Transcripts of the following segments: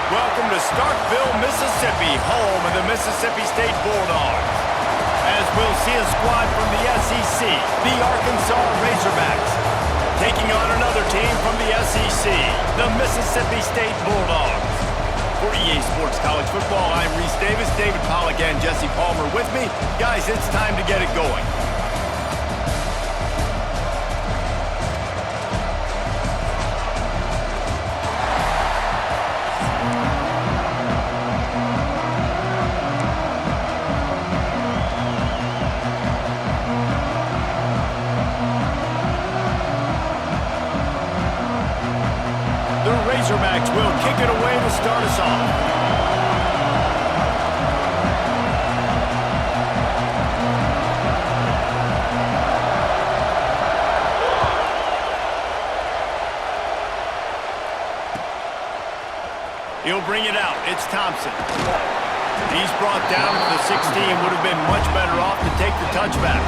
Welcome to Starkville, Mississippi, home of the Mississippi State Bulldogs. As we'll see a squad from the SEC, the Arkansas Razorbacks, taking on another team from the SEC, the Mississippi State Bulldogs. For EA Sports College Football, I'm Reese Davis, David Pollack, and Jesse Palmer with me. Guys, it's time to get it going. The Razorbacks will kick it away to start us off. He'll bring it out. It's Thompson. He's brought down to the 16. Would have been much better off to take the touchback.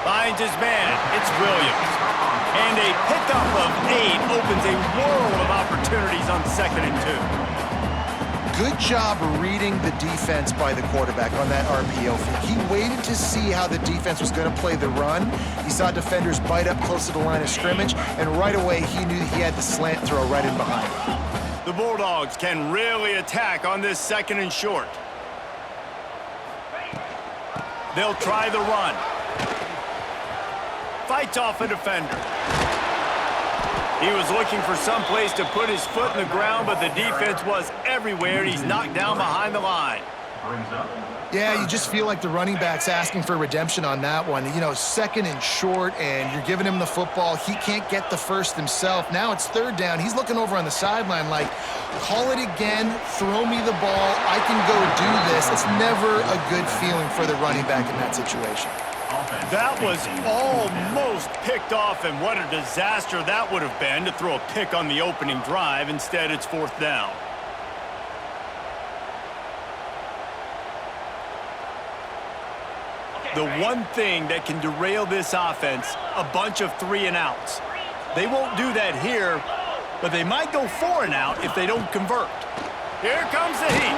Finds his man. It's Williams. And a pickup of 8 opens a world of opportunities on 2nd and 2. Good job reading the defense by the quarterback on that RPO feed. He waited to see how the defense was going to play the run. He saw defenders bite up close to the line of scrimmage, and right away he knew he had the slant throw right in behind him. The Bulldogs can really attack on this 2nd and short. They'll try the run. Fights off a defender. He was looking for some place to put his foot in the ground, but the defense was everywhere, and he's knocked down behind the line. Yeah, you just feel like the running back's asking for redemption on that one. You know, 2nd and short, and you're giving him the football. He can't get the first himself. Now it's 3rd down. He's looking over on the sideline like, call it again, throw me the ball, I can go do this. It's never a good feeling for the running back in that situation. That was almost picked off, and what a disaster that would have been to throw a pick on the opening drive. Instead, it's 4th down. The one thing that can derail this offense, a bunch of 3 and outs. They won't do that here, but they might go 4 and out if they don't convert. Here comes the heat.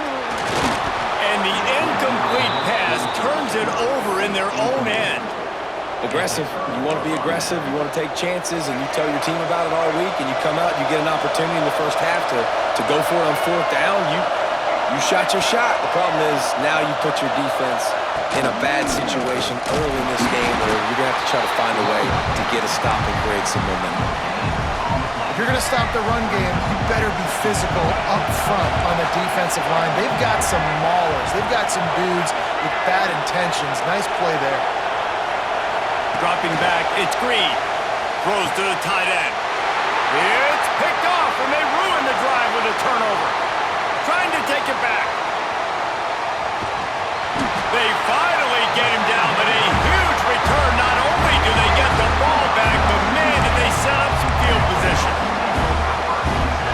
And the incomplete pass turns it over in their own end. Aggressive. You want to be aggressive. You want to take chances, and you tell your team about it all week, and you come out, you get an opportunity in the first half to go for it on 4th down. You shot your shot. The problem is now you put your defense in a bad situation early in this game where you're going to have to try to find a way to get a stop and create some momentum. If you're going to stop the run game, you better be physical up front on the defensive line. They've got some maulers. They've got some dudes with bad intentions. Nice play there. Dropping back, it's Green. Throws to the tight end. It's picked off, and they ruin the drive with a turnover. Trying to take it back. They finally get him down, but a huge return. Not only do they get the ball back, but man, did they set up some field position.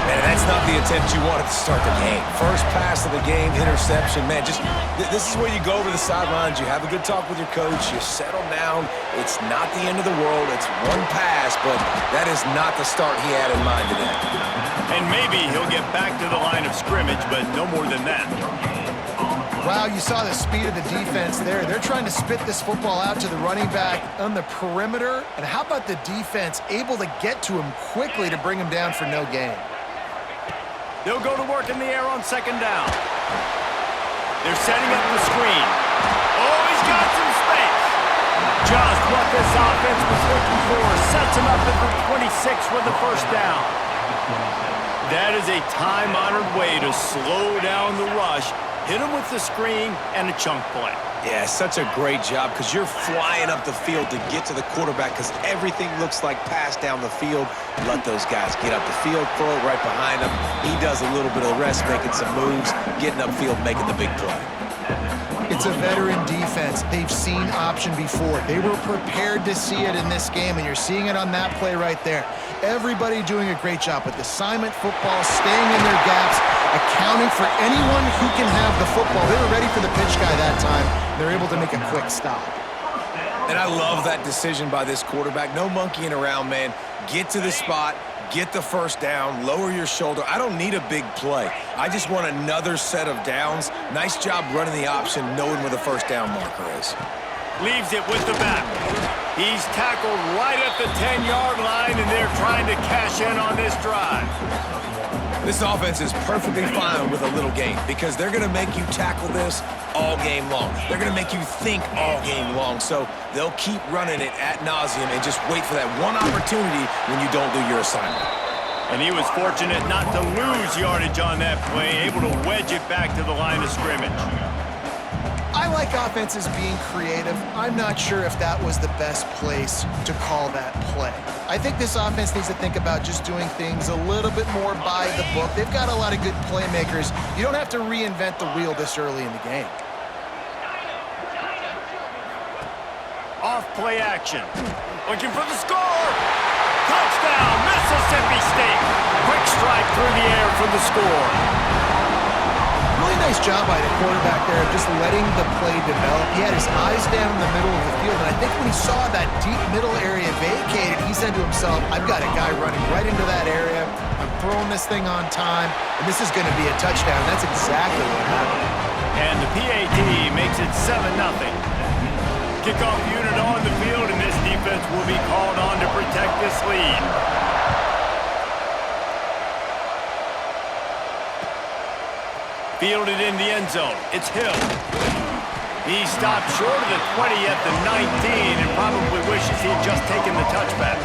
Man, that's not the attempt you wanted to start the game. First pass of the game, interception. Man, this is where you go over the sidelines. You have a good talk with your coach. You settle down. It's not the end of the world. It's one pass, but that is not the start he had in mind today. And maybe he'll get back to the line of scrimmage, but no more than that. Wow, you saw the speed of the defense there. They're trying to spit this football out to the running back on the perimeter. And how about the defense able to get to him quickly to bring him down for no gain? They'll go to work in the air on 2nd down. They're setting up the screen. Oh, he's got some space. Just what this offense was looking for. Sets him up at the 26 with the 1st down. That is a time-honored way to slow down the rush. Hit him with the screen and a chunk play. Yeah, such a great job because you're flying up the field to get to the quarterback because everything looks like pass down the field. Let those guys get up the field, throw it right behind him. He does a little bit of the rest, making some moves, getting upfield, making the big play. It's a veteran defense. They've seen option before. They were prepared to see it in this game, and you're seeing it on that play right there. Everybody doing a great job with assignment football, staying in their gaps, accounting for anyone who can have the football. They were ready for the pitch guy that time. They're able to make a quick stop. And I love that decision by this quarterback. No monkeying around, man. Get to the spot, get the first down, lower your shoulder. I don't need a big play. I just want another set of downs. Nice job running the option, knowing where the first down marker is. Leaves it with the back. He's tackled right at the 10-yard line, and they're trying to cash in on this drive. This offense is perfectly fine with a little game because they're going to make you tackle this all game long. They're going to make you think all game long. So they'll keep running it ad nauseum and just wait for that one opportunity when you don't do your assignment. And he was fortunate not to lose yardage on that play, able to wedge it back to the line of scrimmage. I like offenses being creative. I'm not sure if that was the best place to call that play. I think this offense needs to think about just doing things a little bit more by the book. They've got a lot of good playmakers. You don't have to reinvent the wheel this early in the game. Off play action. Looking for the score. Touchdown, Mississippi State. Quick strike through the air for the score. Really nice job by the quarterback there, just letting the play develop. He had his eyes down in the middle of the field, and I think when he saw that deep middle area vacated, he said to himself, I've got a guy running right into that area. I'm throwing this thing on time, and this is going to be a touchdown. That's exactly what happened. And the PAT makes it 7-0. Kickoff unit on the field, and this defense will be called on to protect this lead. Fielded in the end zone. It's Hill. He stopped short of the 20 at the 19 and probably wishes he'd just taken the touchback.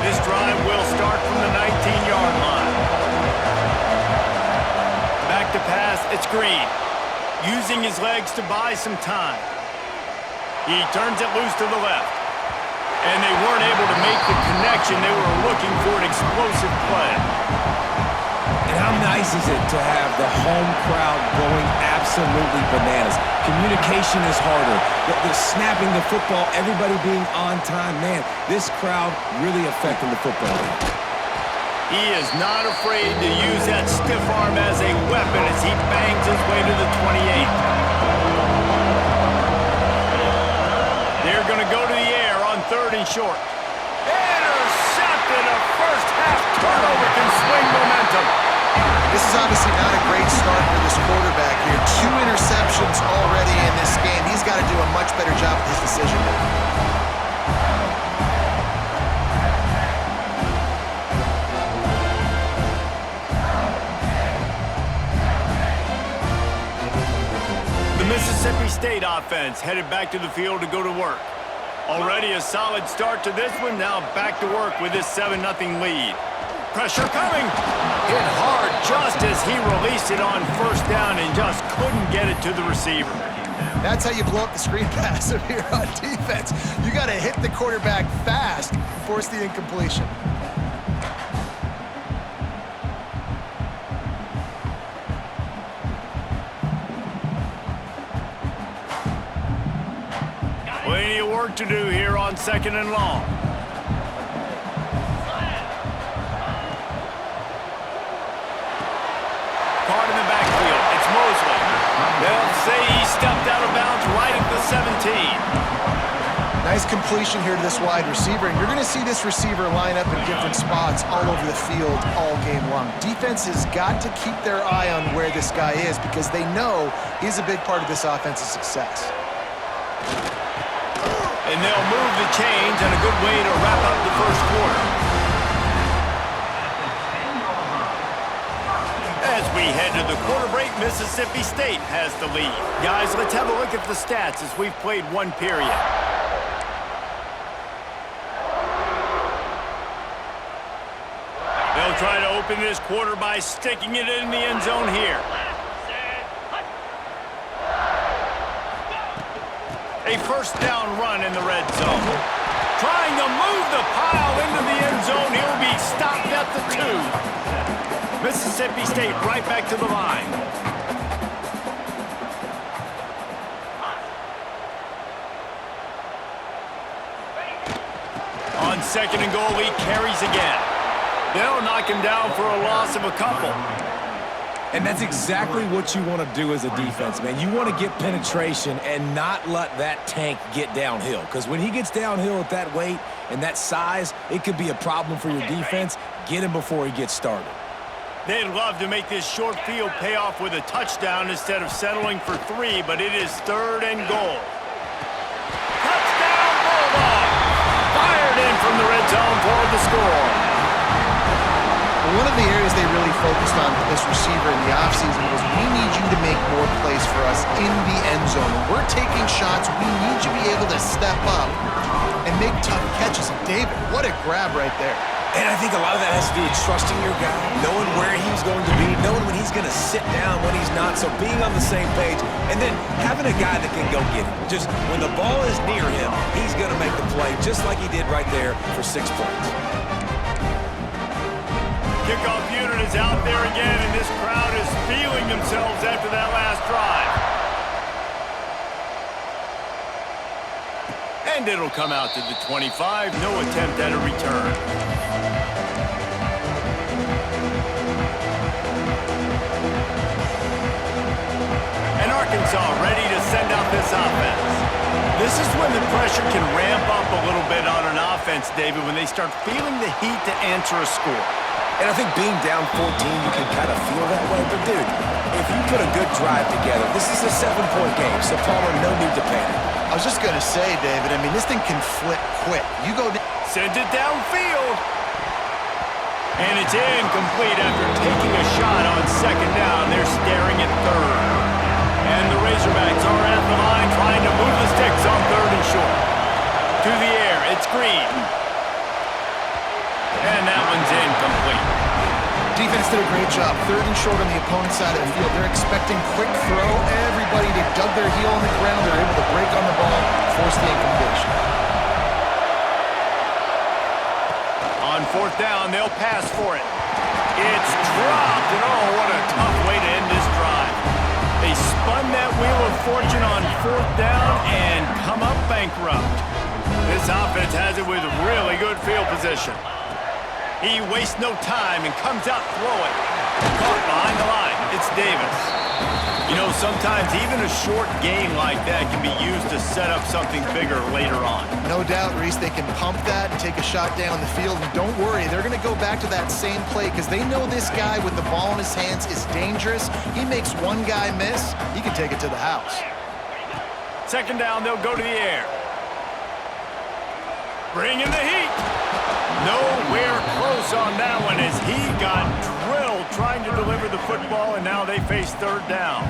This drive will start from the 19-yard line. Back to pass, it's Green. Using his legs to buy some time. He turns it loose to the left. And they weren't able to make the connection. They were looking for an explosive play. And how nice is it to have the home crowd going absolutely bananas? Communication is harder. The snapping the football, everybody being on time. Man, this crowd really affecting the football game. He is not afraid to use that stiff arm as a weapon as he bangs his way to the 28. They're going to go to the air on 3rd and short. Intercepted. A first half turnover can swing momentum. This is obviously not a great start for this quarterback here. 2 interceptions already in this game. He's got to do a much better job with his decision making. The Mississippi State offense headed back to the field to go to work. Already a solid start to this one. Now back to work with this 7-0 lead. Pressure coming. Hit hard just as he released it on first down and just couldn't get it to the receiver. That's how you blow up the screen pass if you're on defense. You got to hit the quarterback fast and force the incompletion. Plenty of work to do here on 2nd and long. Caught in the backfield. It's Mosley. They'll say he stepped out of bounds right at the 17. Nice completion here to this wide receiver, and you're going to see this receiver line up in different spots all over the field all game long. Defense has got to keep their eye on where this guy is because they know he's a big part of this offense's success. And they'll move the chains, and a good way to wrap up the first quarter. As we head to the quarter break, Mississippi State has the lead. Guys, let's have a look at the stats as we've played one period. They'll try to open this quarter by sticking it in the end zone here. A first down run in the red zone. Trying to move the pile into the end zone. He'll be stopped at the 2. Mississippi State right back to the line. On 2nd and goal, he carries again. They'll knock him down for a loss of a couple. And that's exactly what you want to do as a defense, man. You want to get penetration and not let that tank get downhill. Because when he gets downhill at that weight and that size, it could be a problem for your defense. Get him before he gets started. They'd love to make this short field pay off with a touchdown instead of settling for 3, but it is 3rd and goal. Touchdown, Bulldogs! Fired in from the red zone for the score. One of the areas they really focused on with this receiver in the offseason was we need you to make more plays for us in the end zone. When we're taking shots, we need you to be able to step up and make tough catches. And David, what a grab right there. And I think a lot of that has to do with trusting your guy, knowing where he's going to be, knowing when he's going to sit down, when he's not. So being on the same page, and then having a guy that can go get it. Just when the ball is near him, he's going to make the play, just like he did right there for 6 points. Kickoff unit is out there again, and this crowd is feeling themselves after that last drive. And it'll come out to the 25. No attempt at a return. And Arkansas ready to send out this offense. This is when the pressure can ramp up a little bit on an offense, David, when they start feeling the heat to answer a score. And I think being down 14, you can kind of feel that way. But, dude, if you put a good drive together, this is a 7-point game, so Palmer, no need to panic. I was just going to say, David, I mean, this thing can flip quick. You go... Sends it downfield. And it's incomplete after taking a shot on 2nd down. They're staring at 3rd. And the Razorbacks are at the line trying to move the sticks on 3rd and short. To the air, it's Green. And that one's incomplete. Defense did a great job. 3rd and short on the opponent's side of the field. They're expecting quick throw. Everybody, they dug their heel on the ground. They're able to break on the ball, force the incompletion. On 4th down, they'll pass for it. It's dropped, and oh, what a tough way to end this drive. They spun that wheel of fortune on 4th down and come up bankrupt. This offense has it with really good field position. He wastes no time and comes out throwing. Caught behind the line. It's Davis. You know, sometimes even a short game like that can be used to set up something bigger later on. No doubt, Reese, they can pump that and take a shot down the field. And don't worry, they're going to go back to that same play because they know this guy with the ball in his hands is dangerous. He makes one guy miss, he can take it to the house. 2nd down, they'll go to the air. Bring in the heat. Nowhere close on that one as he got drilled trying to deliver the football, and now they face 3rd down.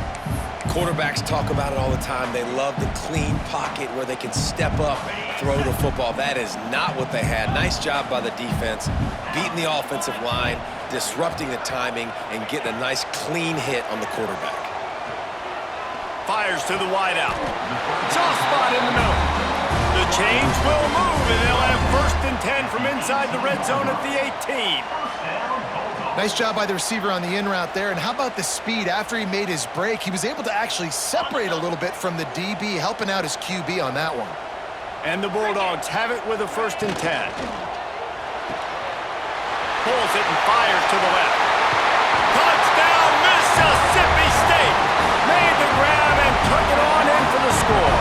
Quarterbacks talk about it all the time. They love the clean pocket where they can step up, throw the football. That is not what they had. Nice job by the defense, beating the offensive line, disrupting the timing, and getting a nice clean hit on the quarterback. Fires to the wideout. Soft spot in the middle. The change will move, and they'll have 1st and 10 from inside the red zone at the 18. Nice job by the receiver on the in route there. And how about the speed? After he made his break, he was able to actually separate a little bit from the DB, helping out his QB on that one. And the Bulldogs have it with a 1st and 10. Pulls it and fires to the left. Touchdown, Mississippi State! Made the grab and took it on in for the score.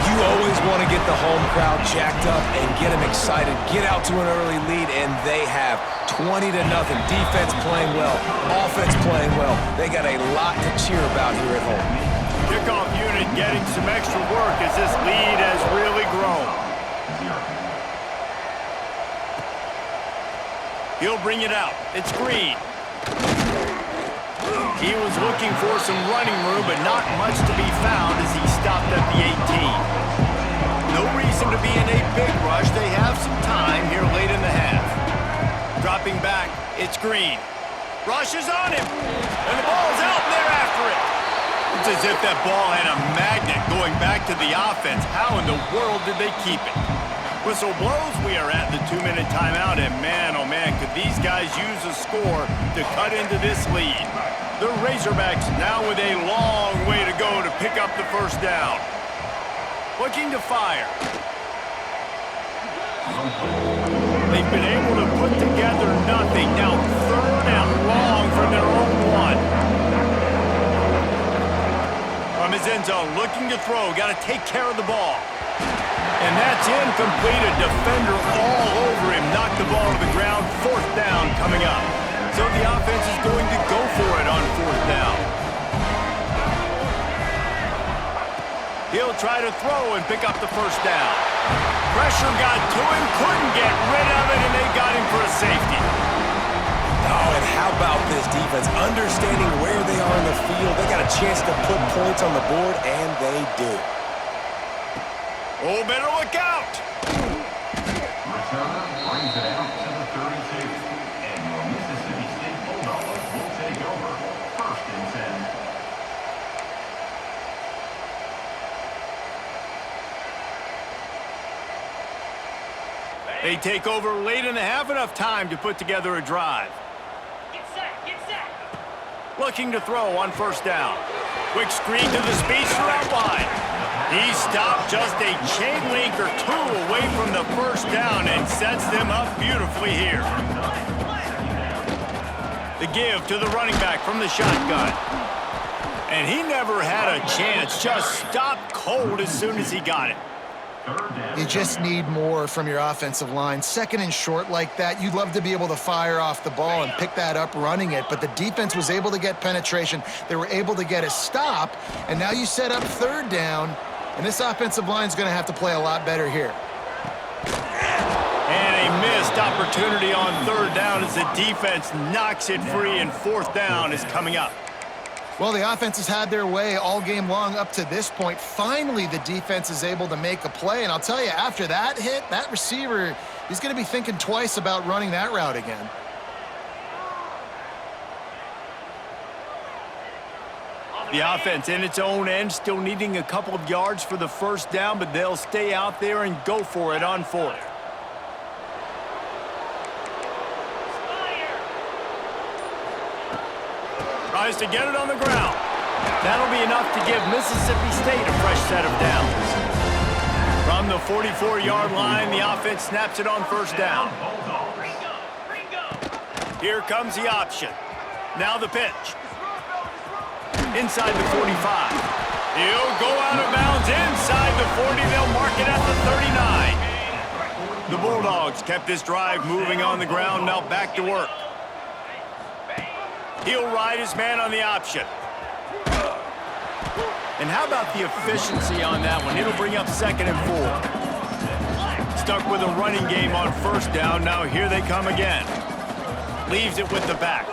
You always want to get the home crowd jacked up and get them excited, get out to an early lead, and they have 20-0. Defense playing well, offense playing well. They got a lot to cheer about here at home. Kickoff unit getting some extra work as this lead has really grown. He'll bring it out. It's Green. He was looking for some running room, but not much to be found as he stopped at the 18. No reason to be in a big rush. They have some time here late in the half. Dropping back, it's Green. Rush is on him, and the ball's out there after it. It's a as if that ball had a magnet going back to the offense. How in the world did they keep it? Whistle blows, we are at the 2-minute timeout, and man, oh man, could these guys use a score to cut into this lead. The Razorbacks now with a long way to go to pick up the first down. Looking to fire. They've been able to put together nothing. Now 3rd and long from their own 1. From his end zone, looking to throw. Got to take care of the ball. And that's incomplete. A defender all over him. Knocked the ball to the ground. 4th down coming up. So the offense is going to go for it on 4th down. He'll try to throw and pick up the first down. Pressure got to him, couldn't get rid of it, and they got him for a safety. Oh, and how about this defense? Understanding where they are in the field. They got a chance to put points on the board, and they do. Oh, better look out. Returner brings it out to the 32. And your Mississippi State Bulldogs will take over 1st and 10. They take over late in the half, enough time to put together a drive. Get set, get set. Looking to throw on 1st down. Quick screen to the speedster out wide. He stopped just a chain link or 2 away from the first down and sets them up beautifully here. The give to the running back from the shotgun. And he never had a chance, just stopped cold as soon as he got it. You just need more from your offensive line. 2nd and short like that, you'd love to be able to fire off the ball and pick that up running it, but the defense was able to get penetration. They were able to get a stop, and now you set up 3rd down, and this offensive line is going to have to play a lot better here. And a missed opportunity on 3rd down as the defense knocks it free, and 4th down is coming up. Well, the offense has had their way all game long up to this point. Finally, the defense is able to make a play. And I'll tell you, after that hit, that receiver, he's going to be thinking twice about running that route again. The offense in its own end, still needing a couple of yards for the first down, but they'll stay out there and go for it on 4th. Tries to get it on the ground. That'll be enough to give Mississippi State a fresh set of downs. From the 44-yard line, the offense snaps it on 1st down. Here comes the option. Now the pitch. Inside the 45. He'll go out of bounds inside the 40. They'll mark it at the 39. The Bulldogs kept this drive moving on the ground. Now back to work. He'll ride his man on the option. And how about the efficiency on that one? It'll bring up 2nd and 4. Stuck with a running game on 1st down. Now here they come again. Leaves it with the back.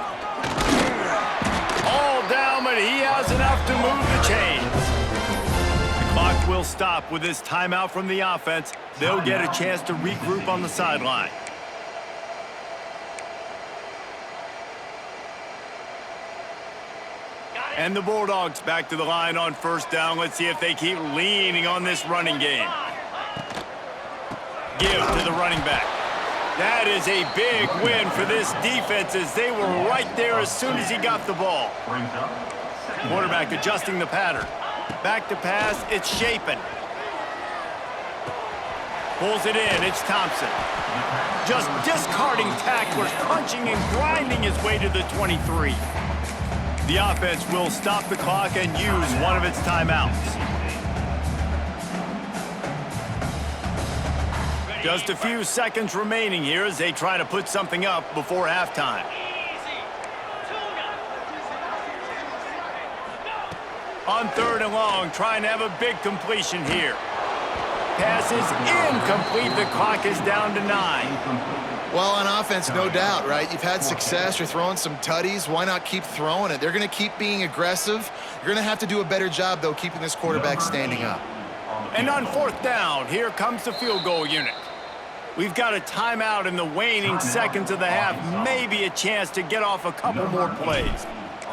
All down, but he has enough to move the chains. The clock will stop with this timeout from the offense. They'll get a chance to regroup on the sideline. And the Bulldogs back to the line on 1st down. Let's see if they keep leaning on this running game. Give to the running back. That is a big win for this defense as they were right there as soon as he got the ball. Quarterback adjusting the pattern. Back to pass, it's Shapen. Pulls it in, it's Thompson. Just discarding tacklers, punching and grinding his way to the 23. The offense will stop the clock and use one of its timeouts. Just a few seconds remaining here as they try to put something up before halftime. On 3rd and long, trying to have a big completion here. Pass is incomplete. The clock is down to 9. Well, on offense, no doubt, right? You've had success. You're throwing some tutties. Why not keep throwing it? They're going to keep being aggressive. You're going to have to do a better job, though, keeping this quarterback standing up. And on 4th down, here comes the field goal unit. We've got a timeout in the waning seconds of the half. Maybe a chance to get off a couple more plays.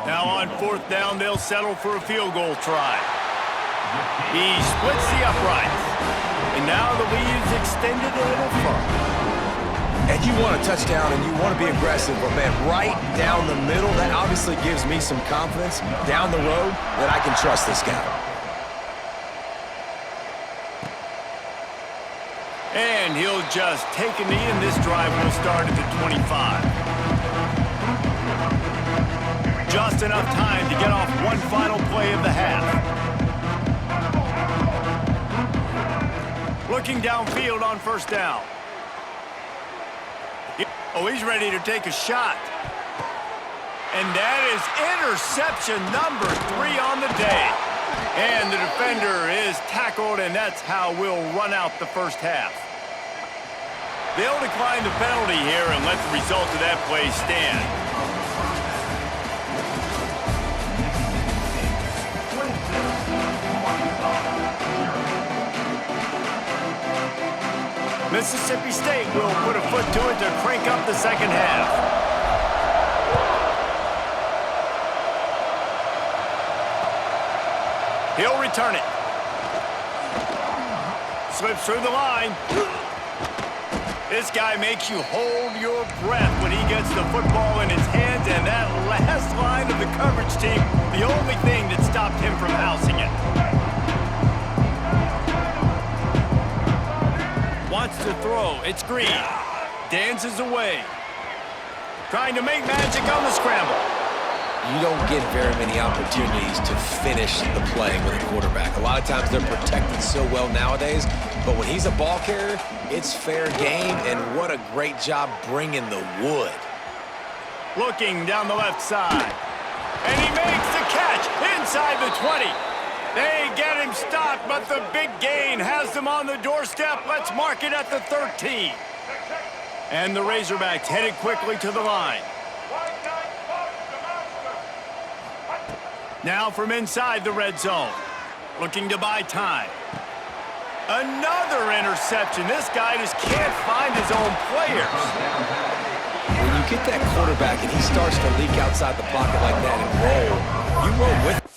Now on 4th down, they'll settle for a field goal try. He splits the uprights. And now the lead is extended a little further. And you want a touchdown and you want to be aggressive, but man, right down the middle, that obviously gives me some confidence down the road that I can trust this guy. And he'll just take a knee, and this drive will start at the 25. Just enough time to get off one final play of the half. Looking downfield on 1st down. Oh, he's ready to take a shot. And that is interception number 3 on the day. And the defender is tackled, and that's how we'll run out the first half. They'll decline the penalty here and let the result of that play stand. Mississippi State will put a foot to it to crank up the second half. He'll return it. Slips through the line. This guy makes you hold your breath when he gets the football in his hands, and that last line of the coverage team, the only thing that stopped him from housing it. Wants to throw. It's Green. Dances away. Trying to make magic on the scramble. You don't get very many opportunities to finish the play with a quarterback. A lot of times they're protected so well nowadays, but when he's a ball carrier, it's fair game, and what a great job bringing the wood. Looking down the left side. And he makes the catch inside the 20. They get him stopped, but the big gain has them on the doorstep. Let's mark it at the 13. And the Razorbacks headed quickly to the line. Now from inside the red zone. Looking to buy time. Another interception. This guy just can't find his own players. When you get that quarterback and he starts to leak outside the pocket like that and roll, you roll with him.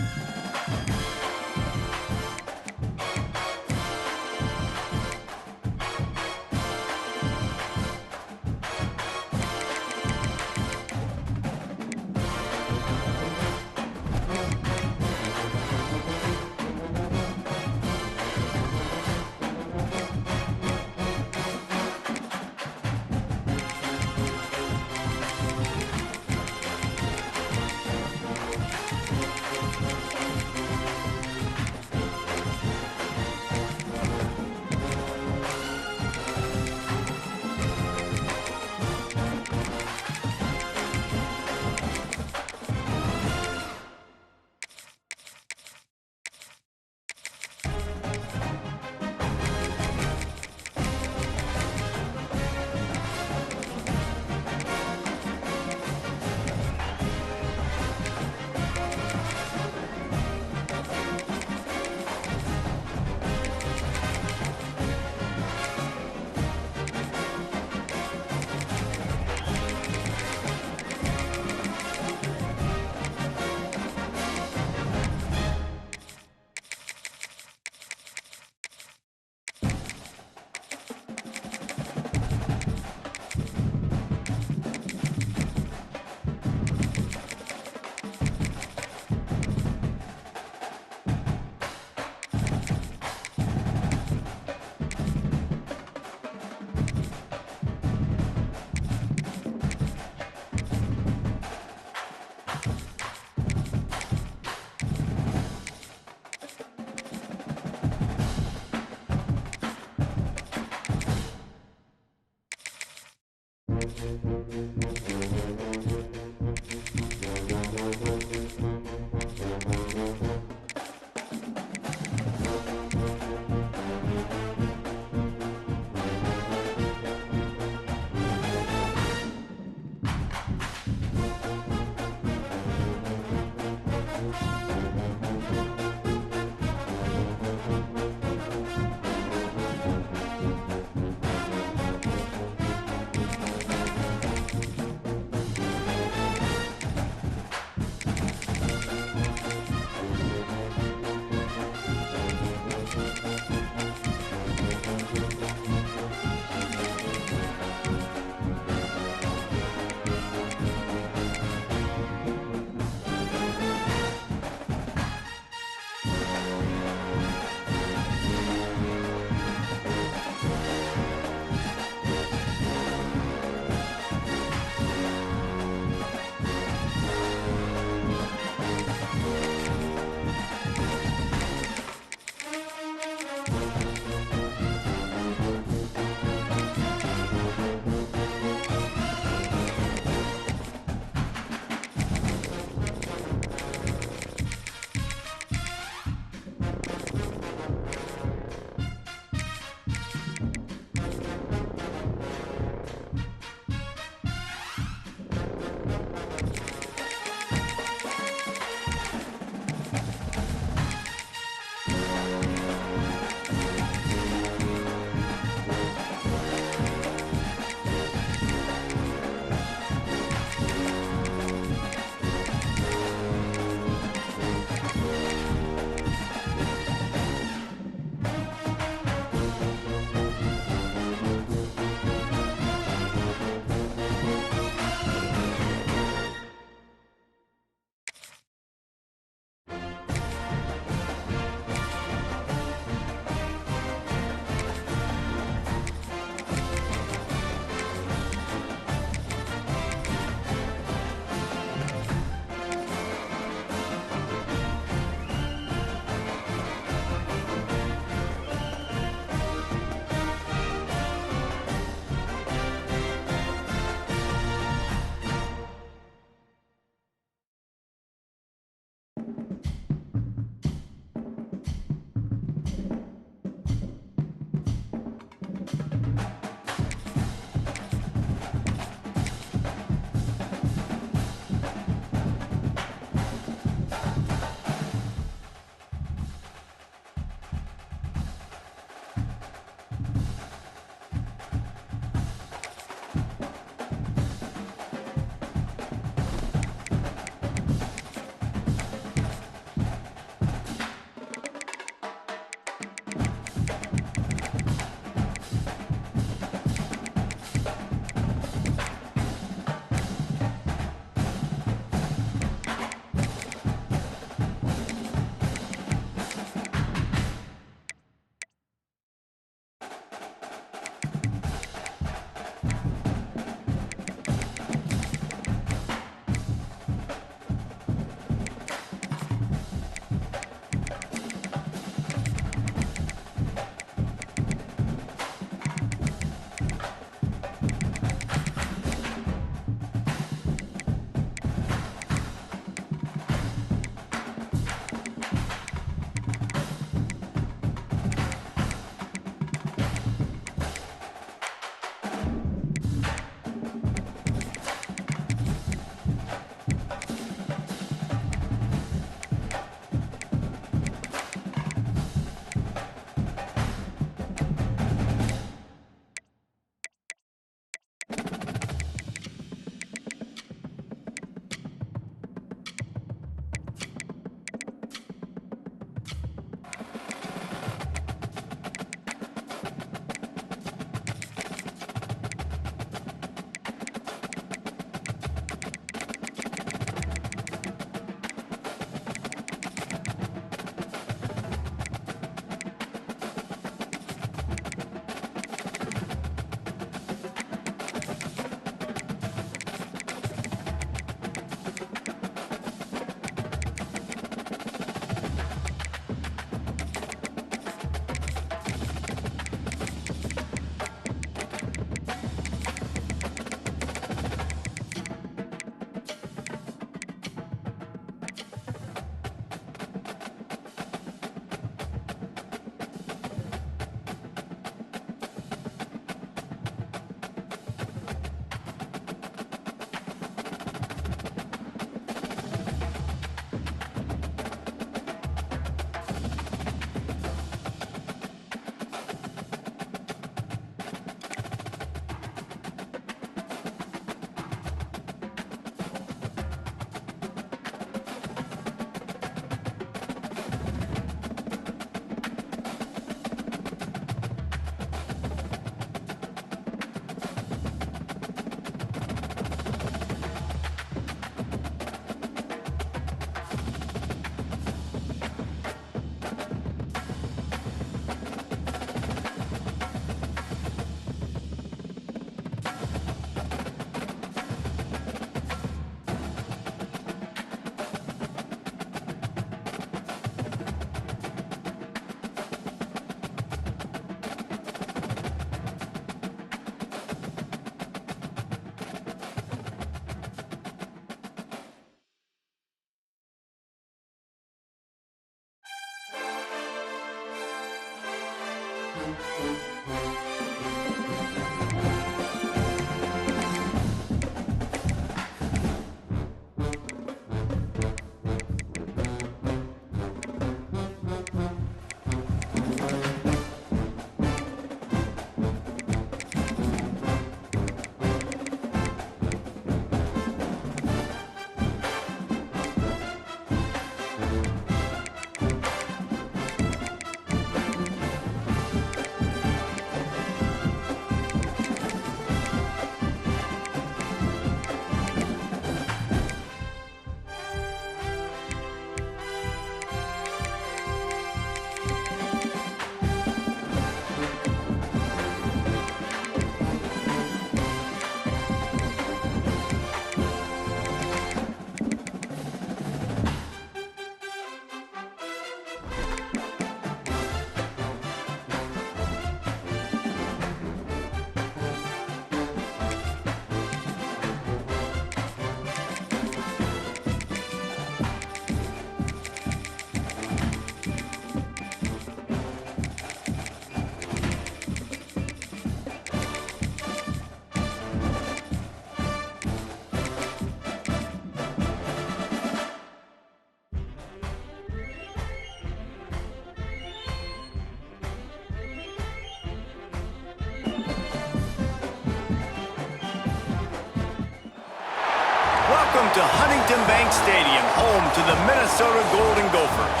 Welcome to Huntington Bank Stadium, home to the Minnesota Golden Gophers.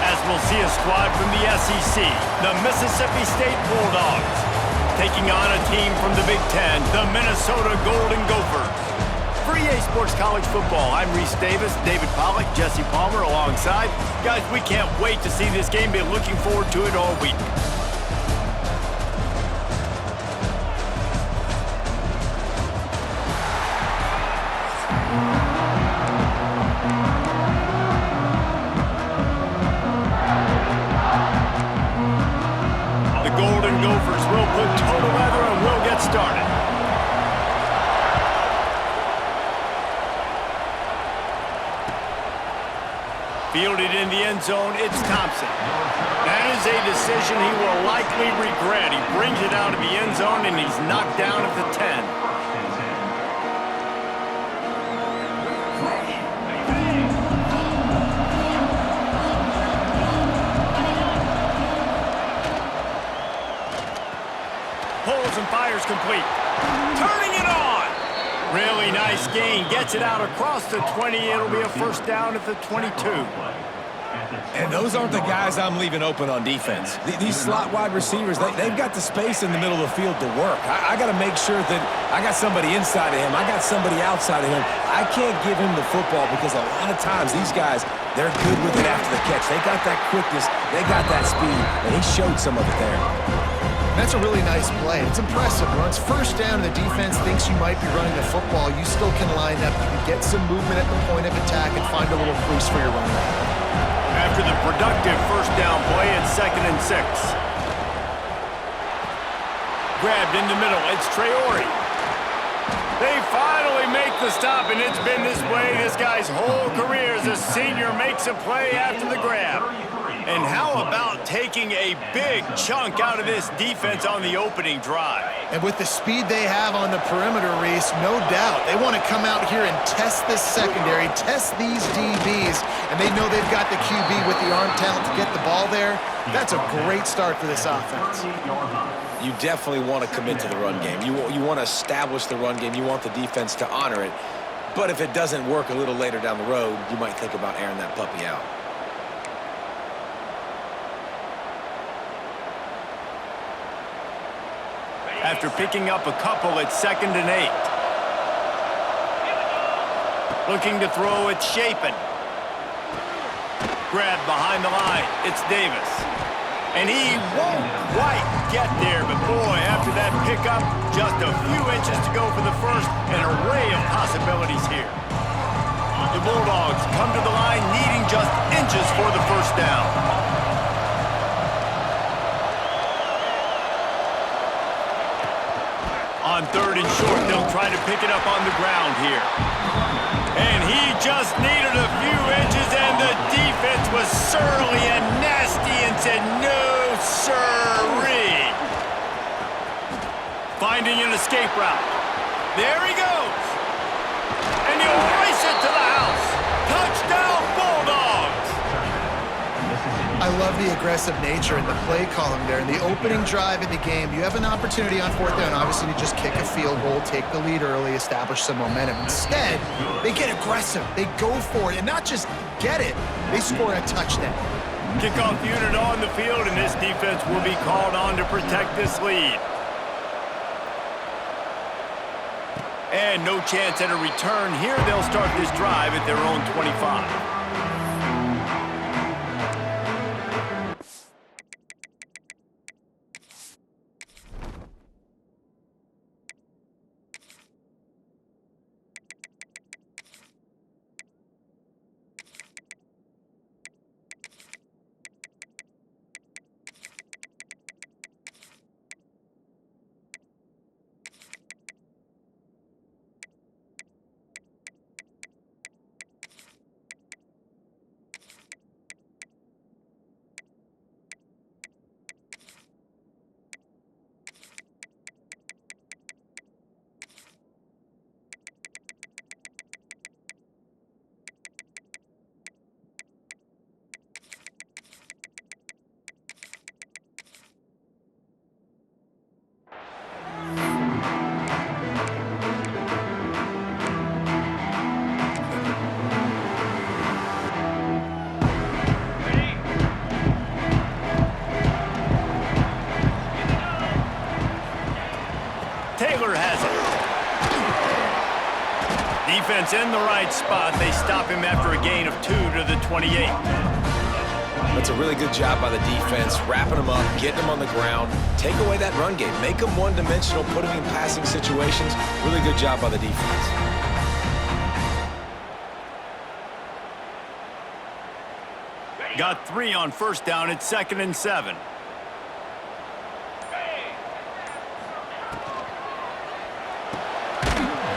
As we'll see a squad from the SEC, the Mississippi State Bulldogs, taking on a team from the Big Ten, the Minnesota Golden Gophers. For EA Sports College Football, I'm Reese Davis, David Pollack, Jesse Palmer alongside. Guys, we can't wait to see this game. Been looking forward to it all week. The Golden Gophers will put total leather and we'll get started. Fielded in the end zone, it's Thompson. That is a decision he will likely regret. He brings it out of the end zone and he's knocked down at the 10. Pulls and fires complete. Turning it on. Really nice gain. Gets it out across the 20. It'll be a first down at the 22. And those aren't the guys I'm leaving open on defense. These slot wide receivers, they've got the space in the middle of the field to work. I got to make sure that I got somebody inside of him. I got somebody outside of him. I can't give him the football because a lot of times these guys, they're good with it after the catch. They got that quickness. They got that speed, and he showed some of it there. That's a really nice play. It's impressive. When it's first down and the defense thinks you might be running the football, you still can line up. You can get some movement at the point of attack and find a little crease for your running back. After the productive first down play, it's 2nd and 6. Grabbed in the middle, it's Traore. They finally make the stop, and it's been this way this guy's whole career as a senior makes a play after the grab. And how about taking a big chunk out of this defense on the opening drive? And with the speed they have on the perimeter, Reese, no doubt, they want to come out here and test this secondary, test these DBs, and they know they've got the QB with the arm talent to get the ball there. That's a great start for this offense. You definitely want to commit to the run game. You want to establish the run game. You want the defense to honor it. But if it doesn't work a little later down the road, you might think about airing that puppy out. After picking up a couple, it's 2nd and 8. Looking to throw, it's Shapen. Grabbed behind the line, it's Davis. And he won't quite get there, but boy, after that pickup, just a few inches to go for the first, an array of possibilities here. The Bulldogs come to the line needing just inches for the first down. On 3rd and short, they'll try to pick it up on the ground here. And he just needed a few inches, and the defense was surly and nasty and said, no, sirree. Finding an escape route. There he goes. And he'll race it to the house. Touchdown, Bulldogs. I love the aggressive nature and the play column there. In the opening drive of the game, you have an opportunity on fourth down, obviously, to just kick a field goal, take the lead early, establish some momentum. Instead, they get aggressive. They go for it, and not just get it, they score a touchdown. Kickoff unit on the field, and this defense will be called on to protect this lead. And no chance at a return here. They'll start this drive at their own 25. Defense in the right spot. They stop him after a gain of 2 to the 28. That's a really good job by the defense, wrapping them up, getting them on the ground, take away that run game, make them one-dimensional, put them in passing situations. Really good job by the defense. Got 3 on first down. It's 2nd and 7.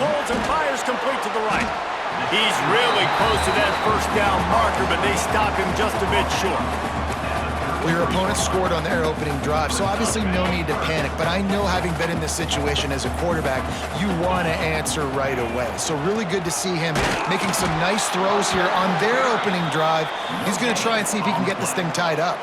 Pulls and fires complete to the right. He's really close to that first down marker, but they stop him just a bit short. Well, your opponent scored on their opening drive, so obviously no need to panic. But I know, having been in this situation as a quarterback, you want to answer right away. So really good to see him making some nice throws here on their opening drive. He's going to try and see if he can get this thing tied up.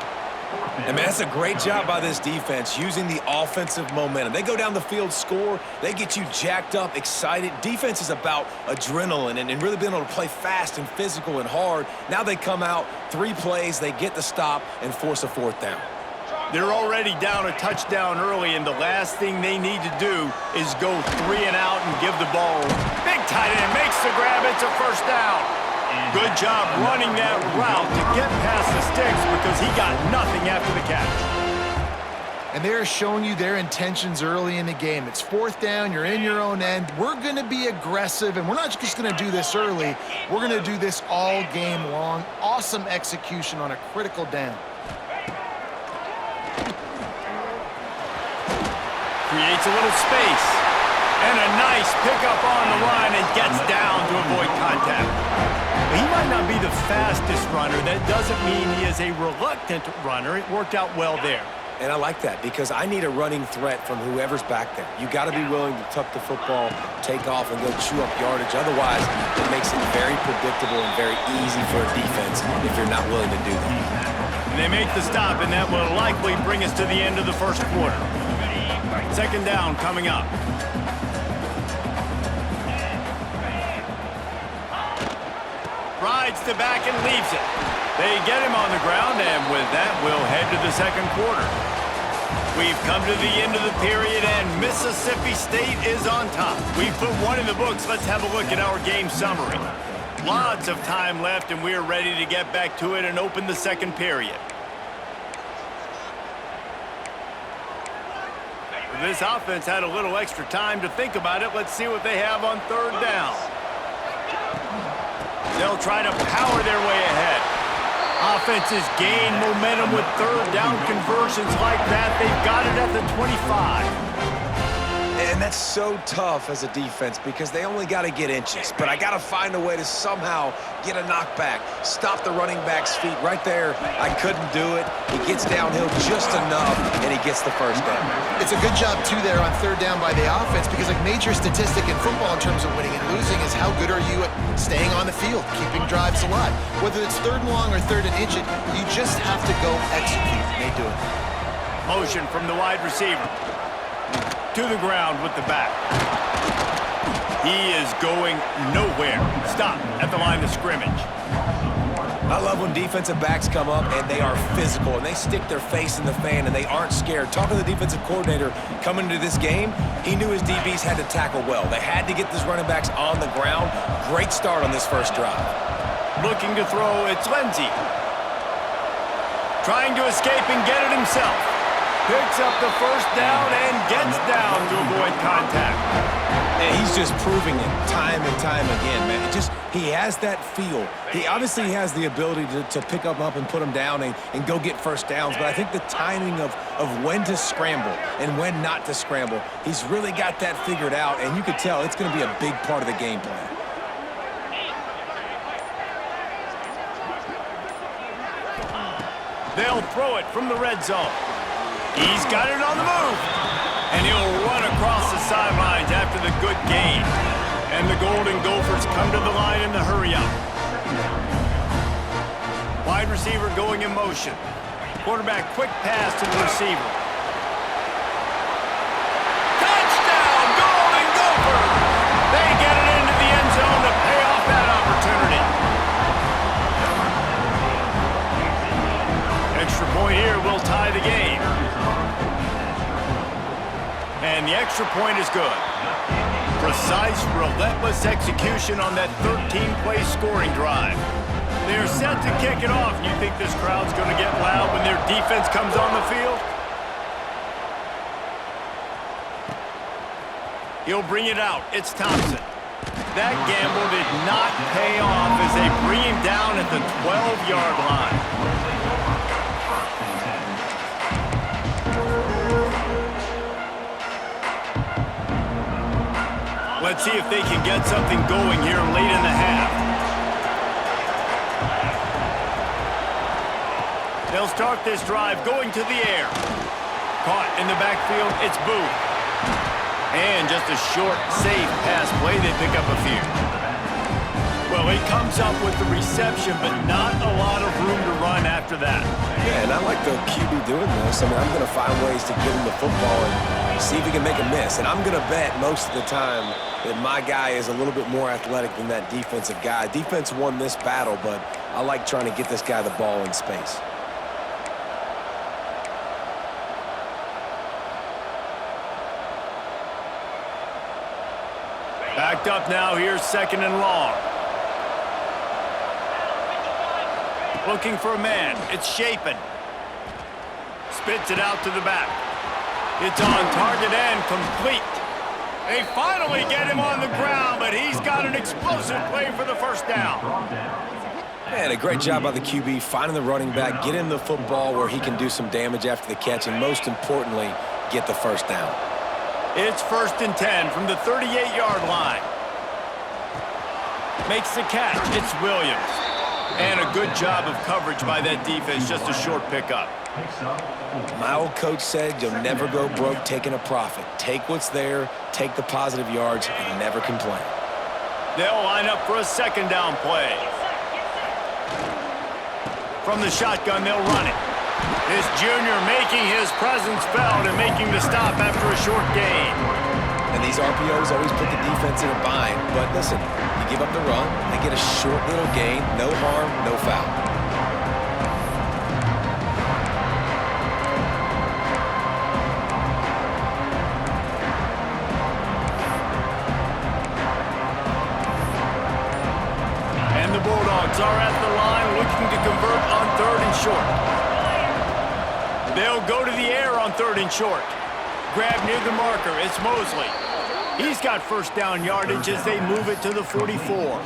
And, man, that's a great job by this defense, using the offensive momentum. They go down the field, score, they get you jacked up, excited. Defense is about adrenaline and really being able to play fast and physical and hard. Now they come out, 3 plays, they get the stop and force a fourth down. They're already down a touchdown early, and the last thing they need to do is go 3 and out and give the ball. Big tight end makes the grab. It's a first down. Good job running that route to get past the sticks, because he got nothing after the catch. And they're showing you their intentions early in the game. It's fourth down, you're in your own end. We're going to be aggressive, and we're not just going to do this early. We're going to do this all game long. Awesome execution on a critical down. Creates a little space. And a nice pickup on the line, and gets down to avoid contact. He might not be the fastest runner. That doesn't mean he is a reluctant runner. It worked out well there. And I like that, because I need a running threat from whoever's back there. You got to be willing to tuck the football, take off, and go chew up yardage. Otherwise, it makes it very predictable and very easy for a defense if you're not willing to do that. And they make the stop, and that will likely bring us to the end of the first quarter. 2nd down coming up. Rides the back and leaves it. They get him on the ground, and with that, we'll head to the second quarter. We've come to the end of the period, and Mississippi State is on top. We've put 1 in the books. Let's have a look at our game summary. Lots of time left, and we're ready to get back to it and open the second period. This offense had a little extra time to think about it. Let's see what they have on 3rd down. They'll try to power their way ahead. Offenses gain momentum with 3rd down conversions like that. They've got it at the 25. And that's so tough as a defense because they only got to get inches. But I got to find a way to somehow get a knockback, stop the running back's feet. Right there, I couldn't do it. He gets downhill just enough, and he gets the first down. It's a good job, too, there on third down by the offense because a major statistic in football in terms of winning and losing is how good are you at staying on the field, keeping drives alive. Whether it's third and long or third and inches, you just have to go execute. And they do it. Motion from the wide receiver. To the ground with the back. He is going nowhere. Stop at the line of scrimmage. I love when defensive backs come up and they are physical and they stick their face in the fan and they aren't scared. Talking to the defensive coordinator coming into this game, he knew his DBs had to tackle well. They had to get these running backs on the ground. Great start on this first drive. Looking to throw, it's Lindsey. Trying to escape and get it himself. Picks up the first down and gets down to avoid contact. And he's just proving it time and time again, man. He has that feel. He obviously has the ability to pick them up and put them down and go get first downs, but I think the timing of when to scramble and when not to scramble, he's really got that figured out, and you could tell it's going to be a big part of the game plan. They'll throw it from the red zone. He's got it on the move. And he'll run across the sidelines after the good gain. And the Golden Gophers come to the line in the hurry-up. Wide receiver going in motion. Quarterback quick pass to the receiver. Touchdown, Golden Gophers! They get it into the end zone to pay off that opportunity. Extra point here will tie the game. And the extra point is good. Precise, relentless execution on that 13-play scoring drive. They're set to kick it off. You think this crowd's going to get loud when their defense comes on the field? He'll bring it out. It's Thompson. That gamble did not pay off as they bring him down at the 12-yard line. Let's see if they can get something going here late in the half. They'll start this drive going to the air. Caught in the backfield, it's Booth. And just a short, safe pass play, they pick up a few. Well, he comes up with the reception, but not a lot of room to run after that. Yeah, and I like the QB doing this. I mean, I'm going to find ways to get him the football and see if he can make a miss. And I'm going to bet most of the time that my guy is a little bit more athletic than that defensive guy. Defense won this battle, but I like trying to get this guy the ball in space. Backed up now, here's second and long. Looking for a man, it's Shapen. Spits it out to the back. It's on target and complete. They finally get him on the ground, but he's got an explosive play for the first down. Man, a great job by the QB, finding the running back, get him the football where he can do some damage after the catch, and most importantly, get the first down. It's 1st and 10 from the 38-yard line. Makes the catch, it's Williams. And a good job of coverage by that defense, just a short pickup. My old coach said you'll never go broke taking a profit. Take what's there, take the positive yards, and never complain. They'll line up for a second down play. From the shotgun, they'll run it. This junior making his presence felt and making the stop after a short gain. And these RPOs always put the defense in a bind. But listen, you give up the run, they get a short little gain, no harm, no foul. Bulldogs are at the line looking to convert on 3rd and short. They'll go to the air on 3rd and short. Grab near the marker, it's Mosley. He's got first down yardage as they move it to the 44.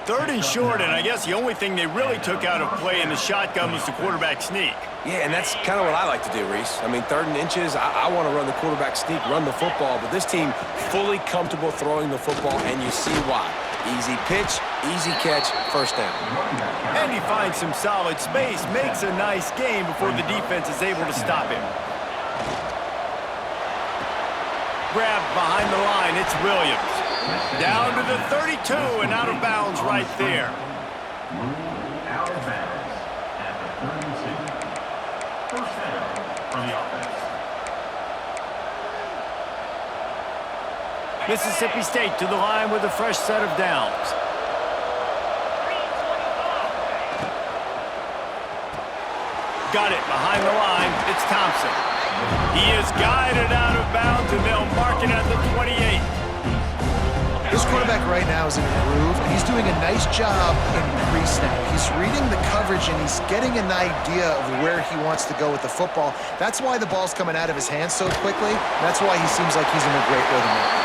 3rd and short, and I guess the only thing they really took out of play in the shotgun was the quarterback sneak. Yeah, and that's kind of what I like to do, Reese. I mean, 3rd and inches, I want to run the quarterback sneak, run the football, but this team fully comfortable throwing the football, and you see why. Easy pitch, easy catch, first down. And he finds some solid space, makes a nice game before the defense is able to stop him. Grabbed behind the line, it's Williams. Down to the 32 and out of bounds right there. Out of bounds at the 32. First down for the offense. Mississippi State to the line with a fresh set of downs. Got it behind the line. It's Thompson. He is guided out of bounds, and they'll mark it at the 28. This quarterback right now is in a groove, and he's doing a nice job in pre-snap. He's reading the coverage, and he's getting an idea of where he wants to go with the football. That's why the ball's coming out of his hands so quickly. That's why he seems like he's in a great rhythm right now.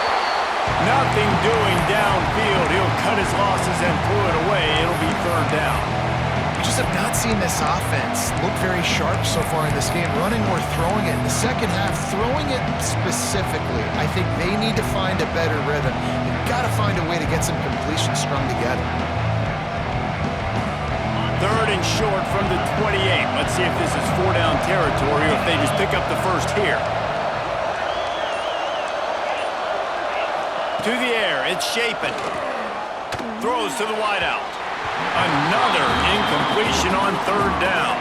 Nothing doing downfield. He'll cut his losses and pull it away. It'll be 3rd down. We just have not seen this offense look very sharp so far in this game, running or throwing it. In the second half, throwing it specifically, I think they need to find a better rhythm. They've got to find a way to get some completions strung together. 3rd and short from the 28. Let's see if this is 4-down territory or if they just pick up the first here. To the air, it's Shapen. Throws to the wideout. Another incompletion on 3rd down.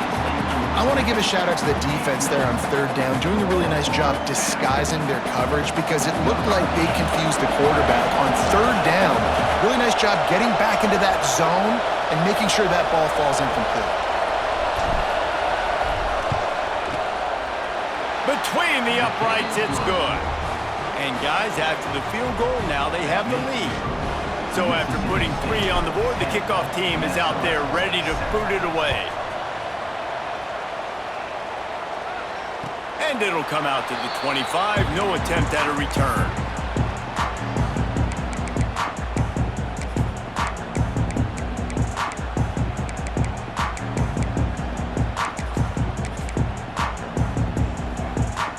I want to give a shout out to the defense there on 3rd down, doing a really nice job disguising their coverage because it looked like they confused the quarterback on 3rd down. Really nice job getting back into that zone and making sure that ball falls incomplete. Between the uprights, it's good. And guys, after the field goal, now they have the lead. So after putting 3 on the board, the kickoff team is out there ready to boot it away. And it'll come out to the 25. No attempt at a return.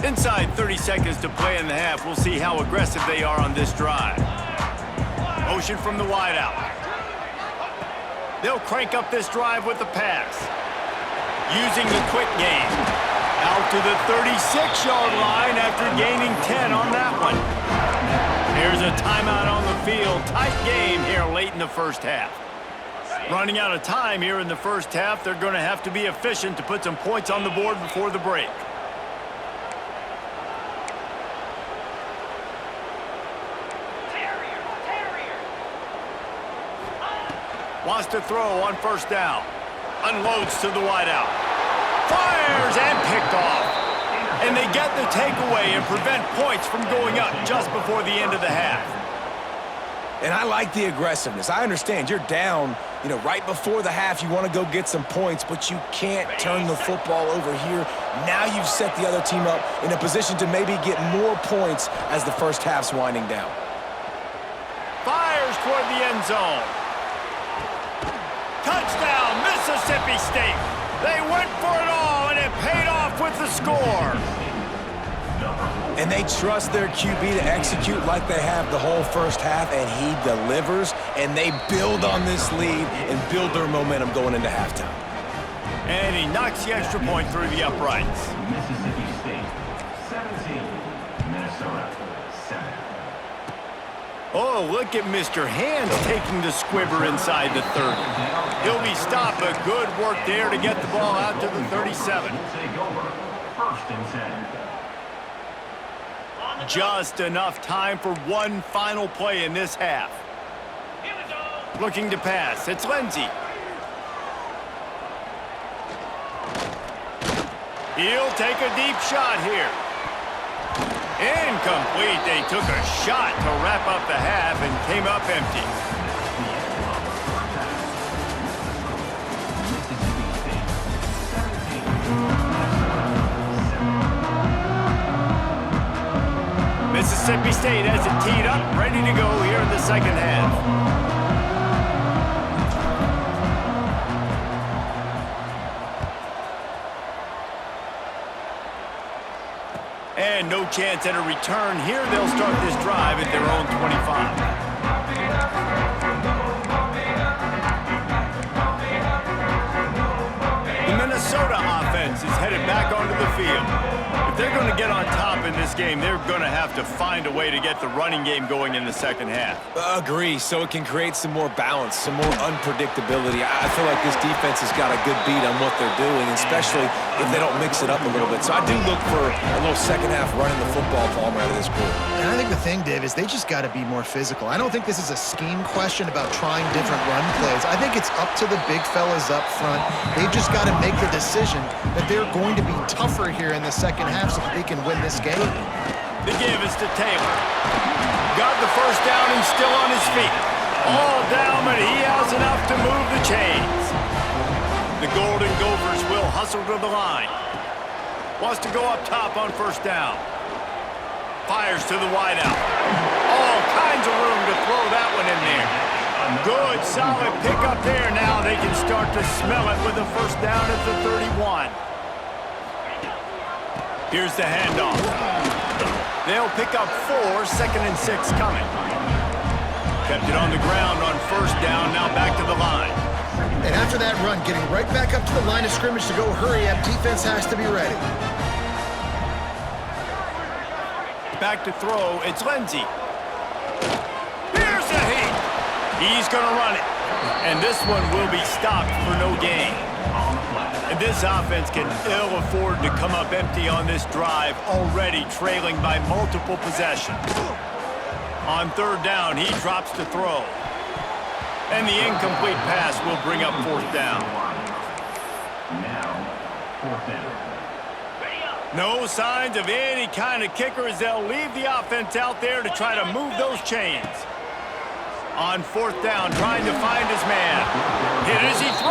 Inside 30 seconds to play in the half. We'll see how aggressive they are on this drive. Motion from the wideout. They'll crank up this drive with the pass. Using the quick game. Out to the 36-yard line after gaining 10 on that one. Here's a timeout on the field. Tight game here late in the first half. Running out of time here in the first half. They're going to have to be efficient to put some points on the board before the break. Wants to throw on 1st down. Unloads to the wideout. Fires and picked off. And they get the takeaway and prevent points from going up just before the end of the half. And I like the aggressiveness. I understand you're down, right before the half. You want to go get some points, but you can't turn the football over here. Now you've set the other team up in a position to maybe get more points as the first half's winding down. Fires toward the end zone. Touchdown, Mississippi State. They went for it all, and it paid off with the score. And they trust their QB to execute like they have the whole first half, and he delivers, and they build on this lead and build their momentum going into halftime. And he knocks the extra point through the uprights. Mississippi State 17, Minnesota 7. Oh, look at Mr. Hands taking the squibber inside the 30. He'll be stopped, but good work there to get the ball out to the 37. Take over. 1st and 10. Just enough time for one final play in this half. Here we go. Looking to pass. It's Lindsey. He'll take a deep shot here. Incomplete. They took a shot to wrap up the half and came up empty. Mississippi State has it teed up, ready to go here in the second half. And no chance at a return here. They'll start this drive at their own 25. The Minnesota offense is headed back onto the field. If they're going to get on top in this game, they're going to have to find a way to get the running game going in the second half. Agree, so it can create some more balance, some more unpredictability. I feel like this defense has got a good beat on what they're doing, especially if they don't mix it up a little bit. So I do look for a little second half running the football Palmer out of this group. And I think the thing, Dave, is they just got to be more physical. I don't think this is a scheme question about trying different run plays. I think it's up to the big fellas up front. They've just got to make the decision that they're going to be tougher here in the second half so that they can win this game. The give is to Taylor. Got the first down and still on his feet. All down, but he has enough to move the chains. The Golden Gophers will hustle to the line. Wants to go up top on first down. Fires to the wideout. All kinds of room to throw that one in there. Good, solid pick up there. Now they can start to smell it with a first down at the 31. Here's the handoff. They'll pick up 4, 2nd and 6 coming. Kept it on the ground on first down, now back to the line. And after that run, getting right back up to the line of scrimmage to go hurry up, defense has to be ready. Back to throw, it's Lindsey. Here's the heat. He's going to run it. And this one will be stopped for no gain. And this offense can ill afford to come up empty on this drive, already trailing by multiple possessions. On third down, he drops to throw. And the incomplete pass will bring up fourth down. Now, fourth down. No signs of any kind of kicker as they'll leave the offense out there to try to move those chains. On fourth down, trying to find his man. Hit as he throws.